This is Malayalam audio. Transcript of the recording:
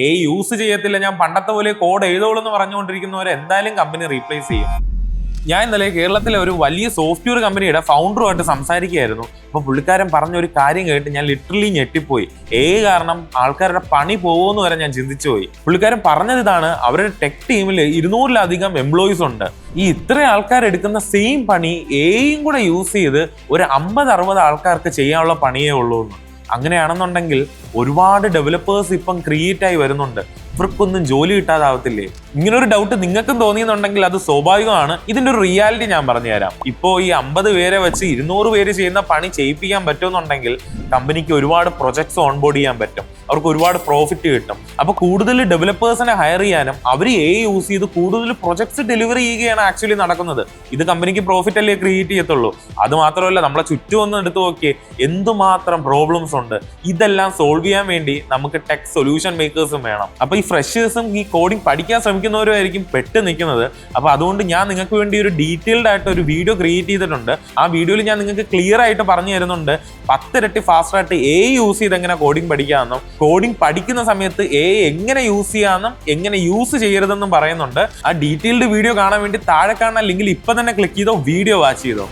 യൂസ് ചെയ്യത്തില്ല, ഞാൻ പണ്ടത്തെ പോലെ കോഡ് എഴുതോളൂ എന്ന് പറഞ്ഞുകൊണ്ടിരിക്കുന്നവരെ എന്തായാലും കമ്പനി റീപ്ലേസ് ചെയ്യും. ഞാൻ ഇന്നലെ കേരളത്തിലെ ഒരു വലിയ സോഫ്റ്റ്വെയർ കമ്പനിയുടെ ഫൗണ്ടറുമായിട്ട് സംസാരിക്കുകയായിരുന്നു. അപ്പോൾ പുള്ളിക്കാരൻ പറഞ്ഞ ഒരു കാര്യം കേട്ട് ഞാൻ ലിറ്ററലി ഞെട്ടിപ്പോയി. കാരണം ആൾക്കാരുടെ പണി പോകുമെന്ന് വരെ ഞാൻ ചിന്തിച്ചു പോയി. പുള്ളിക്കാരൻ പറഞ്ഞത് ഇതാണ്: അവരുടെ ടെക് ടീമിൽ 200-ലധികം എംപ്ലോയീസ് ഉണ്ട്. ഈ ഇത്ര ആൾക്കാർ എടുക്കുന്ന സെയിം പണി എയും കൂടെ യൂസ് ചെയ്ത് ഒരു 50-60 ആൾക്കാർക്ക് ചെയ്യാനുള്ള പണിയേ ഉള്ളൂ എന്ന്. അങ്ങനെയാണെന്നുണ്ടെങ്കിൽ ഒരുപാട് ഡെവലപ്പേഴ്സ് ഇപ്പം ക്രിയേറ്റ് ആയി വരുന്നുണ്ട്. ഇവർക്കൊന്നും ജോലി കിട്ടാതാവത്തില്ലേ? ഇങ്ങനൊരു ഡൗട്ട് നിങ്ങൾക്കും തോന്നിയെന്നുണ്ടെങ്കിൽ അത് സ്വാഭാവികമാണ്. ഇതിന്റെ ഒരു റിയാലിറ്റി ഞാൻ പറഞ്ഞുതരാം. ഇപ്പോൾ ഈ 50 പേരെ വെച്ച് 200 പേര് ചെയ്യുന്ന പണി ചെയ്യിപ്പിക്കാൻ പറ്റുമെന്നുണ്ടെങ്കിൽ കമ്പനിക്ക് ഒരുപാട് പ്രൊജക്ട്സ് ഓൺബോർഡ് ചെയ്യാൻ പറ്റും, അവർക്ക് ഒരുപാട് പ്രോഫിറ്റ് കിട്ടും. അപ്പൊ കൂടുതൽ ഡെവലപ്പേഴ്സിനെ ഹയർ ചെയ്യാനും അവർ യൂസ് ചെയ്ത് കൂടുതൽ പ്രൊജക്ട്സ് ഡെലിവറി ചെയ്യുകയാണ് ആക്ച്വലി നടക്കുന്നത്. ഇത് കമ്പനിക്ക് പ്രോഫിറ്റ് അല്ലേ ക്രിയേറ്റ് ചെയ്യത്തുള്ളൂ. അത് മാത്രമല്ല, നമ്മളെ ചുറ്റും ഒന്ന് എടുത്തു നോക്കിയേ, എന്തുമാത്രം പ്രോബ്ലംസ് ഉണ്ട്. ഇതെല്ലാം സോൾവ് ചെയ്യാൻ വേണ്ടി നമുക്ക് ടെക് സൊല്യൂഷൻ മേക്കേഴ്സും വേണം. അപ്പൊ ഈ ഫ്രഷേഴ്സും ഈ കോഡിംഗ് പഠിക്കാൻ ശ്രമിക്കുന്നവരുമായിരിക്കും പെട്ട് നിൽക്കുന്നത്. അപ്പൊ അതുകൊണ്ട് ഞാൻ നിങ്ങൾക്ക് വേണ്ടി ഒരു ഡീറ്റെയിൽഡ് ആയിട്ട് ഒരു വീഡിയോ ക്രിയേറ്റ് ചെയ്തിട്ടുണ്ട്. ആ വീഡിയോയിൽ ഞാൻ നിങ്ങൾക്ക് ക്ലിയർ ആയിട്ട് പറഞ്ഞു തരുന്നുണ്ട് 10 ഇരട്ടി ഫാസ്റ്റ് ആയിട്ട് യൂസ് ചെയ്ത് എങ്ങനെ കോഡിംഗ് പഠിക്കാമെന്നും, കോഡിംഗ് പഠിക്കുന്ന സമയത്ത് എങ്ങനെ യൂസ് ചെയ്യാമെന്നും എങ്ങനെ യൂസ് ചെയ്യരുതെന്നും പറയുന്നുണ്ട്. ആ ഡീറ്റെയിൽഡ് വീഡിയോ കാണാൻ വേണ്ടി താഴെ കാണുന്ന ലിങ്കിൽ ഇപ്പൊ തന്നെ ക്ലിക്ക് ചെയ്തോ, വീഡിയോ വാച്ച് ചെയ്തോ.